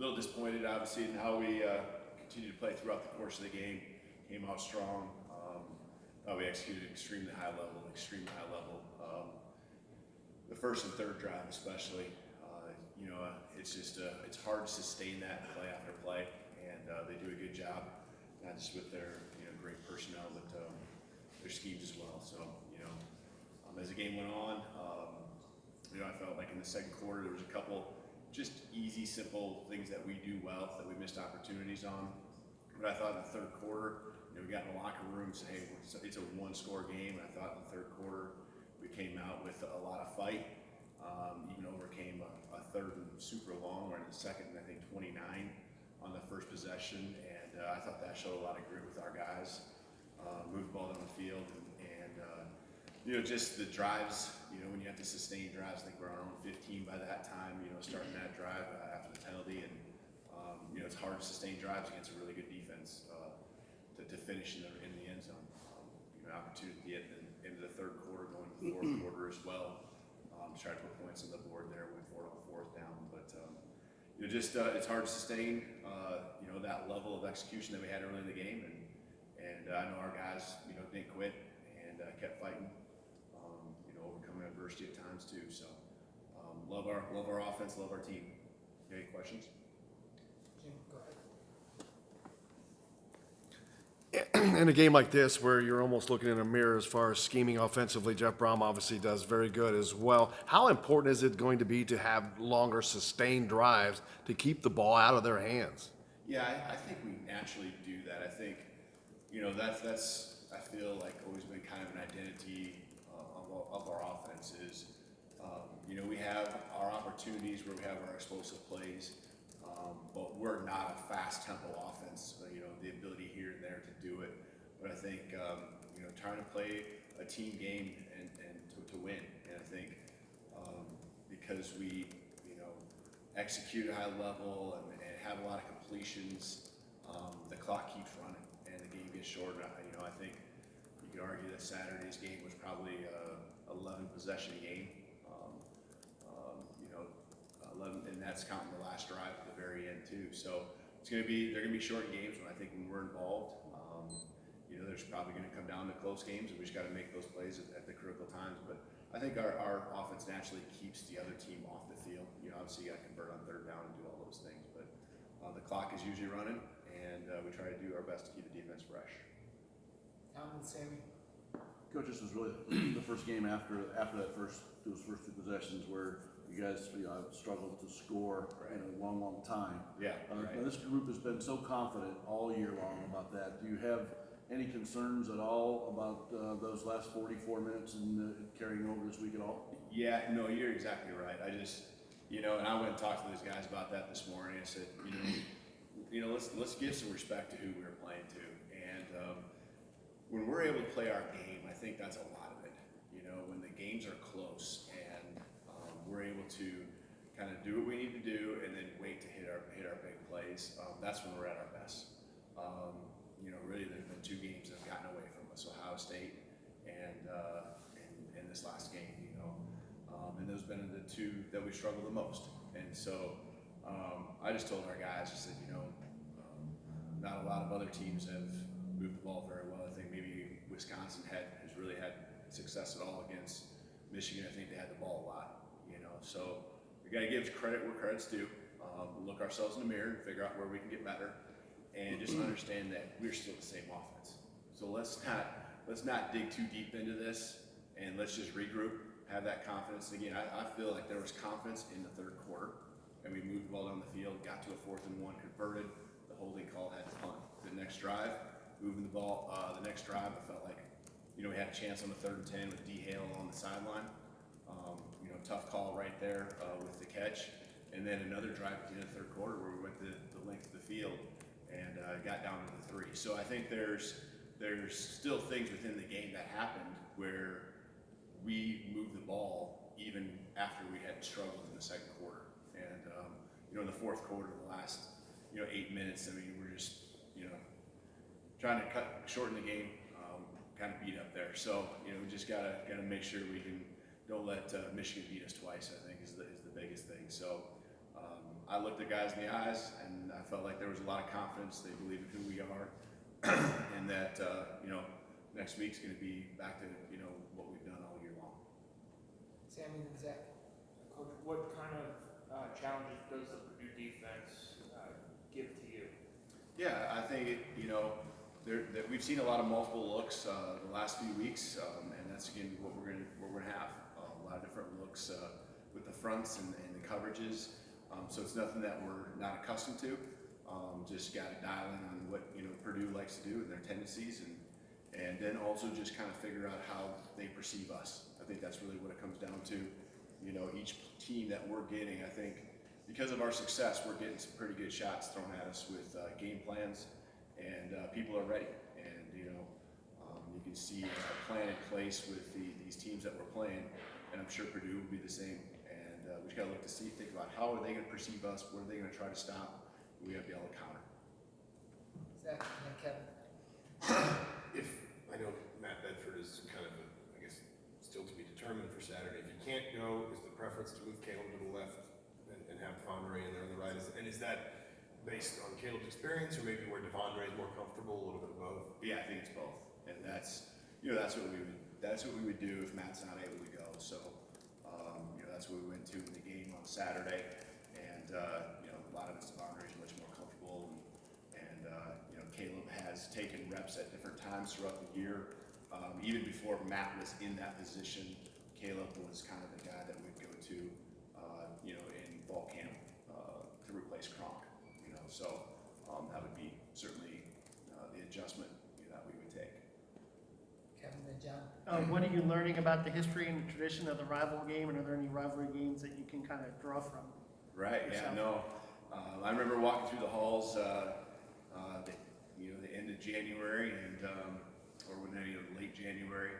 little disappointed, obviously, in how we continued to play throughout the course of the game. Came out strong. Thought we executed extremely high level. The first and third drive, especially, it's just it's hard to sustain that play after play, and they do a good job, not just with their great personnel, but their schemes as well. So as the game went on, I felt like in the second quarter there was a couple just easy, simple things that we do well that we missed opportunities on. But I thought in the third quarter, we got in the locker room and said, hey, it's a one-score game. And I thought in the third quarter we came out with a lot of fight, even overcame a third and super long, or in the second, I think 29 on the first possession. And I thought that showed a lot of grit with our guys. Moved the ball down the field and just the drives, when you have to sustain drives. I think we're on our own 15 by that time, starting that drive after the penalty. And, it's hard to sustain drives against a really good defense to finish in the end zone. Opportunity at the end of the third quarter, going to the fourth quarter as well. Tried to put points on the board there, went for it on fourth down. But, it's hard to sustain, that level of execution that we had early in the game. And I know our guys, didn't quit and kept fighting, overcoming adversity at times too. So love our offense, love our team. Any questions? Jim, go ahead. In a game like this where you're almost looking in a mirror as far as scheming offensively, Jeff Brom obviously does very good as well. How important is it going to be to have longer sustained drives to keep the ball out of their hands? Yeah, I think we naturally do that. I think, that's I feel like always been kind of an identity of our offense is, we have our opportunities where we have our explosive plays, but we're not a fast tempo offense. The ability here and there to do it, but I think trying to play a team game and to win. And I think because we execute at a high level and have a lot of completions, the clock keeps running and the game gets shorter. I think you could argue that Saturday's game was probably a 11 possession game. 11, and that's counting the last drive at the very end too. So they're gonna be short games when we're involved. There's probably gonna come down to close games, and we just got to make those plays at the critical times. But I think our offense naturally keeps the other team off the field. Obviously you got to convert on third down and do all those things, but the clock is usually running, and we try to do our best to keep the defense fresh. Alan, Sammy. Coach, this was really the first game after those first two possessions where you guys struggled to score in a long time. Yeah. Right. And this group has been so confident all year long about that. Do you have any concerns at all about those last 44 minutes and carrying over this week at all? Yeah, no, you're exactly right. I just, and I went and talked to those guys about that this morning. I said, let's give some respect to who we were playing to. And when we're able to play our game, I think that's a lot of it. When the games are close and we're able to kind of do what we need to do and then wait to hit our big plays, that's when we're at our best. Really, there's been two games that have gotten away from us: Ohio State and this last game. And those have been the two that we struggled the most. And so I just told our guys, I said, not a lot of other teams have moved the ball very well. I think maybe Wisconsin has really had success at all against Michigan. I think they had the ball a lot. So we got to give credit where credit's due. Look ourselves in the mirror and figure out where we can get better, and just understand that we're still the same offense. So let's not dig too deep into this, and let's just regroup, have that confidence. And again, I feel like there was confidence in the third quarter, and we moved the ball down the field, got to a 4th and 1, converted. The holding call had to punt. The next drive, moving the ball. The next drive, I felt like we had a chance on the 3rd and 10 with D. Hale on the sideline. Tough call right there with the catch. And then another drive at the end of the third quarter where we went the length of the field and got down to the 3. So I think there's still things within the game that happened where we moved the ball even after we had struggled in the second quarter. And in the fourth quarter, the last 8 minutes, we're just trying to shorten the game, kind of beat up there. So we just gotta make sure we don't let Michigan beat us twice. I think is the biggest thing. So I looked at guys in the eyes, and I felt like there was a lot of confidence. They believe in who we are, and that next week's going to be back to what we've done all year long. Sammy and Zach. Coach, what kind of challenges does the Purdue defense give to you? Yeah, I think that we've seen a lot of multiple looks the last few weeks, and that's again what we're gonna have a lot of different looks with the fronts and the coverages. So it's nothing that we're not accustomed to. Just got to dial in on what Purdue likes to do and their tendencies, and then also just kind of figure out how they perceive us. I think that's really what it comes down to. Each team that we're getting, I think, because of our success, we're getting some pretty good shots thrown at us with game plans, and people are ready. And you can see a plan in place with these teams that we're playing, and I'm sure Purdue will be the same. And we just got to look to think about how are they going to perceive us, what are they going to try to stop. We have to be able to counter. Zach and then Kevin. If I know Matt Bedford is kind of, I guess, still to be determined for Saturday. If you can't go, is the preference to move Kalen to the left and have Devondre in there on the right? And is that based on Kalen's experience, or maybe where Devondre is more comfortable, a little bit of both? Yeah, I think it's both, and that's what we would do if Matt's not able to go. So that's what we went to in the game on Saturday, and a lot of it's Devondre is much more comfortable, and Caleb has taken reps at different times throughout the year. Even before Matt was in that position, Caleb was kind of the guy that we'd go to, in fall camp to replace Kronk. So that would be certainly the adjustment that we would take. Kevin and John. What are you learning about the history and the tradition of the rival game, and are there any rivalry games that you can kind of draw from? Right. Yeah. No. I remember walking through the halls, the end of January or late January,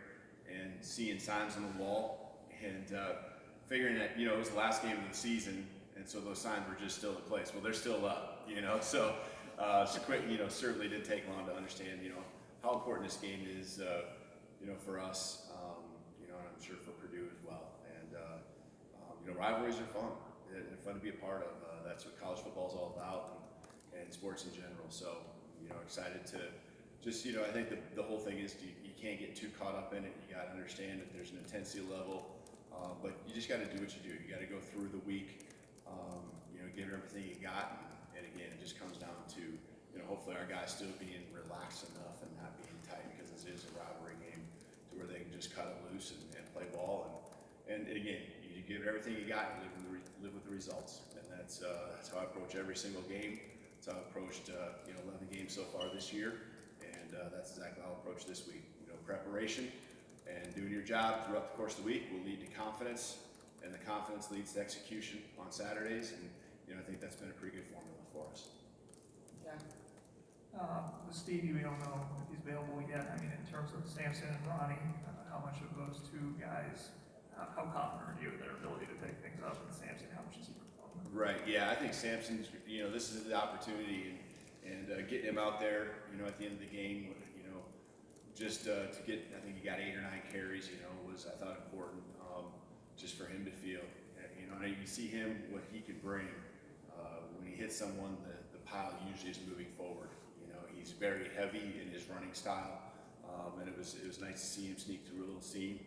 and seeing signs on the wall, and figuring that it was the last game of the season, and so those signs were just still in place. Well, they're still up. So certainly didn't take long to understand how important this game is for us, and I'm sure for Purdue as well. And rivalries are fun. They're fun to be a part of. That's what college football is all about, and sports in general. So excited to just I think the whole thing is you can't get too caught up in it. You got to understand that there's an intensity level, but you just got to do what you do. You got to go through the week, give everything you got, and again, it just comes down to hopefully our guys still being relaxed enough and not being tight, because this is a rivalry game to where they can just cut it loose and play ball, and again, you give everything you got and live with the results, and that's how I approach every single game. That's how I approached 11 games so far this year, and that's exactly how I'll approach this week. Preparation and doing your job throughout the course of the week will lead to confidence, and the confidence leads to execution on Saturdays, and I think that's been a pretty good formula for us. John. With Stevie, we don't know if he's available yet. I mean, in terms of Samson and Ronnie, how much of those two guys, how confident are you in their ability to pick things up? And Samson, how much is he performing? Right. Yeah, I think Samson's. This is the opportunity, and getting him out there. At the end of the game, just to get. I think he got 8 or 9 carries. Was I thought important, just for him to feel. And you see him what he could bring. When he hits someone, the pile usually is moving forward. He's very heavy in his running style, and it was nice to see him sneak through a little seam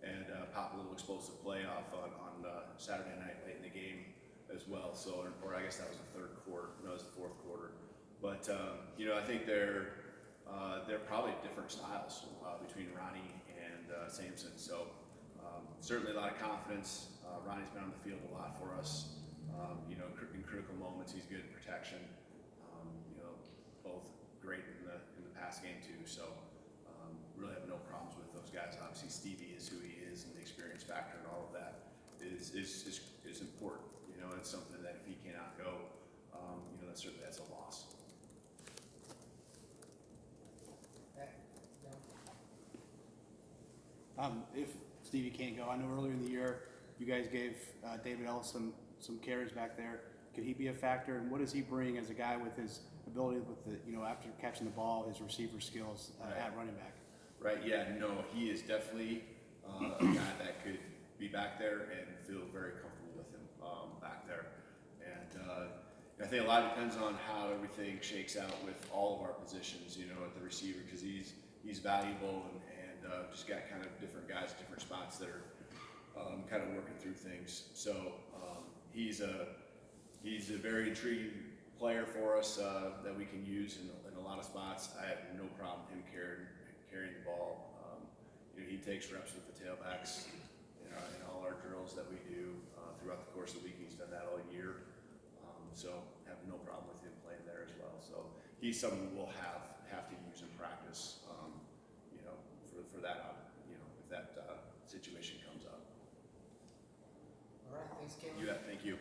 and pop a little explosive play off on Saturday night late in the game as well. So, or I guess that was the third quarter. No, it was the fourth quarter. But I think they're probably different styles between Ronnie and Samson. So certainly a lot of confidence. Ronnie's been on the field a lot for us. In critical moments, he's good at protection. Both great in the pass game too. So really have no problems with those guys. Obviously, Stevie is who he is, and the experience factor and all of that is important. And it's something that if he cannot go, that's a loss. If Stevie can't go, I know earlier in the year you guys gave David Ellis some carries back there. Could he be a factor, and what does he bring as a guy with his ability with the after catching the ball, his receiver skills at running back? Right. Yeah. No, he is definitely a guy that could be back there and feel very comfortable with him back there. And think a lot depends on how everything shakes out with all of our positions, you know, at the receiver, because he's valuable and just got kind of different guys at different spots that are kind of working through things. So he's a very intriguing player for us that we can use in a lot of spots. I have no problem him carrying the ball. You know, he takes reps with the tailbacks in all our drills that we do throughout the course of the week. He's done that all year. So have no problem with him playing there as well. So he's someone we'll have to use in practice, you know, for that, you know, if that situation comes up. All right, thanks, Kalen. You bet. Thank you.